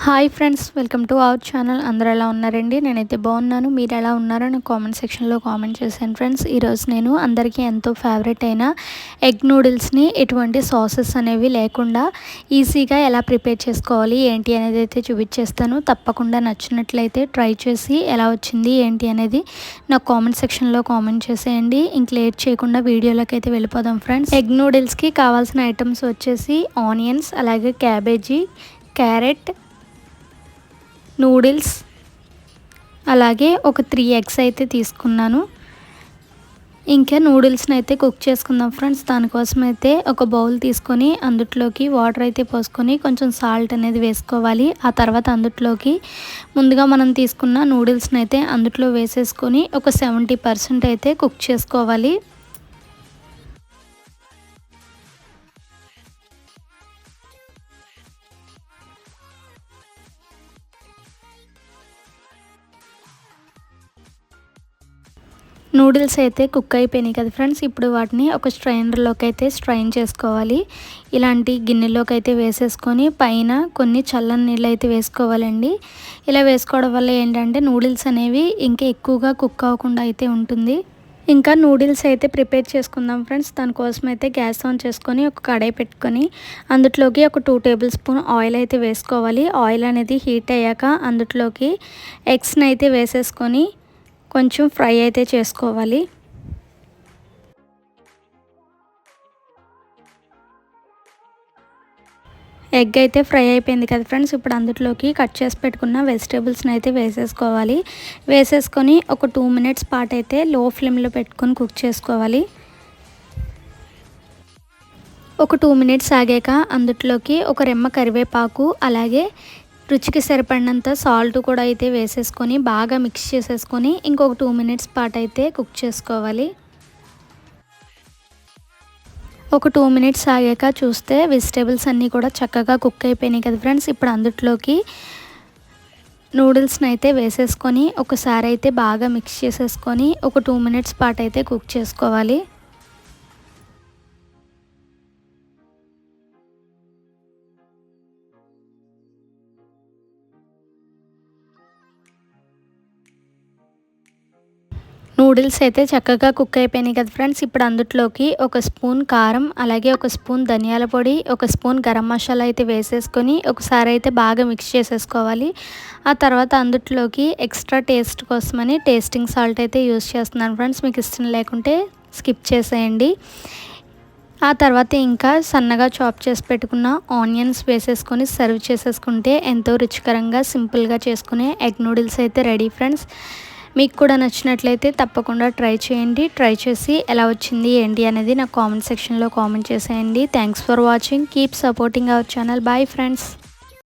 Hi friends, welcome to our channel. అందరూ ఎలా ఉన్నారండి? నేనైతే బాగున్నాను. మీరు ఎలా ఉన్నారో నాకు కామెంట్ సెక్షన్లో కామెంట్ చేశాను ఫ్రెండ్స్. ఈరోజు నేను అందరికీ ఎంతో ఫేవరెట్ అయిన ఎగ్ నూడిల్స్ని ఎటువంటి సాసెస్ అనేవి లేకుండా ఈజీగా ఎలా ప్రిపేర్ చేసుకోవాలి ఏంటి అనేది అయితే చూపించేస్తాను. తప్పకుండా నచ్చినట్లయితే ట్రై చేసి ఎలా వచ్చింది ఏంటి అనేది నాకు కామెంట్ సెక్షన్లో కామెంట్ చేసేయండి. ఇంక లేట్ చేయకుండా వీడియోలోకి అయితే వెళ్ళిపోదాం ఫ్రెండ్స్. ఎగ్ నూడిల్స్కి కావాల్సిన ఐటమ్స్ వచ్చేసి ఆనియన్స్, అలాగే క్యాబేజీ, క్యారెట్, నూడిల్స్, అలాగే ఒక 3 ఎగ్స్ అయితే తీసుకున్నాను. ఇంకా నూడిల్స్ని అయితే కుక్ చేసుకుందాం ఫ్రెండ్స్. దానికోసం అయితే ఒక బౌల్ తీసుకొని అందులోకి వాటర్ అయితే పోసుకొని కొంచెం సాల్ట్ అనేది వేసుకోవాలి. ఆ తర్వాత అందులోకి ముందుగా మనం తీసుకున్న నూడిల్స్ని అయితే అందులో వేసేసుకొని ఒక 70% అయితే కుక్ చేసుకోవాలి. నూడిల్స్ అయితే కుక్ అయిపోయినాయి కదా ఫ్రెండ్స్. ఇప్పుడు వాటిని ఒక స్ట్రైనర్లోకి అయితే స్ట్రైన్ చేసుకోవాలి. ఇలాంటి గిన్నెలోకి అయితే వేసేసుకొని పైన కొన్ని చల్లని నీళ్ళు అయితే వేసుకోవాలండి. ఇలా వేసుకోవడం వల్ల ఏంటంటే నూడిల్స్ అనేవి ఇంకా ఎక్కువగా కుక్ అవ్వకుండా అయితే ఉంటుంది. ఇంకా నూడిల్స్ అయితే ప్రిపేర్ చేసుకుందాం ఫ్రెండ్స్. దానికోసం అయితే గ్యాస్ ఆన్ చేసుకొని ఒక కడాయి పెట్టుకొని అందులోకి ఒక 2 టేబుల్ స్పూన్ ఆయిల్ అయితే వేసుకోవాలి. ఆయిల్ అనేది హీట్ అయ్యాక అందులోకి ఎగ్స్ని అయితే వేసేసుకొని కొంచెం ఫ్రై అయితే చేసుకోవాలి. ఎగ్ అయితే ఫ్రై అయిపోయింది కదా ఫ్రెండ్స్. ఇప్పుడు అందులోకి కట్ చేసి పెట్టుకున్న వెజిటేబుల్స్ని అయితే వేసేసుకోవాలి. వేసేసుకొని ఒక 2 మినిట్స్ పాటు అయితే లో ఫ్లేమ్లో పెట్టుకొని కుక్ చేసుకోవాలి. ఒక 2 మినిట్స్ ఆగాక అందులోకి ఒక రెమ్మ కరివేపాకు, అలాగే రుచికి సరిపడినంత సాల్ట్ కూడా అయితే వేసేసుకొని బాగా మిక్స్ చేసేసుకొని ఇంకొక 2 మినిట్స్ పాటు అయితే కుక్ చేసుకోవాలి. ఒక 2 మినిట్స్ ఆగాక చూస్తే వెజిటేబుల్స్ అన్నీ కూడా చక్కగా కుక్ అయిపోయినాయి కదా ఫ్రెండ్స్. ఇప్పుడు అందులోకి నూడిల్స్ని అయితే వేసేసుకొని ఒకసారి అయితే బాగా మిక్స్ చేసేసుకొని ఒక 2 మినిట్స్ పాటు అయితే కుక్ చేసుకోవాలి. నూడిల్స్ అయితే చక్కగా కుక్ అయిపోయినాయి కదా ఫ్రెండ్స్. ఇప్పుడు అందులోకి ఒక స్పూన్ కారం, అలాగే ఒక స్పూన్ ధనియాల పొడి, ఒక స్పూన్ గరం మసాలా అయితే వేసేసుకొని ఒకసారి అయితే బాగా మిక్స్ చేసేసుకోవాలి. ఆ తర్వాత అందులోకి ఎక్స్ట్రా టేస్ట్ కోసమని టేస్టింగ్ సాల్ట్ అయితే యూస్ చేస్తున్నాను ఫ్రెండ్స్. మీకు ఇష్టం లేకుంటే స్కిప్ చేసేయండి. ఆ తర్వాత ఇంకా సన్నగా చాప్ చేసి పెట్టుకున్న ఆనియన్స్ వేసేసుకొని సర్వ్ చేసేసుకుంటే ఎంతో రుచికరంగా సింపుల్గా చేసుకునే ఎగ్ నూడిల్స్ అయితే రెడీ ఫ్రెండ్స్. మీకు కూడా నచ్చినట్లయితే తప్పకుండా ట్రై చేయండి. ట్రై చేసి ఎలా వచ్చింది ఏంటి అనేది నాకు కామెంట్ సెక్షన్లో కామెంట్ చేసేయండి. Thanks for watching. Keep supporting our channel. Bye friends.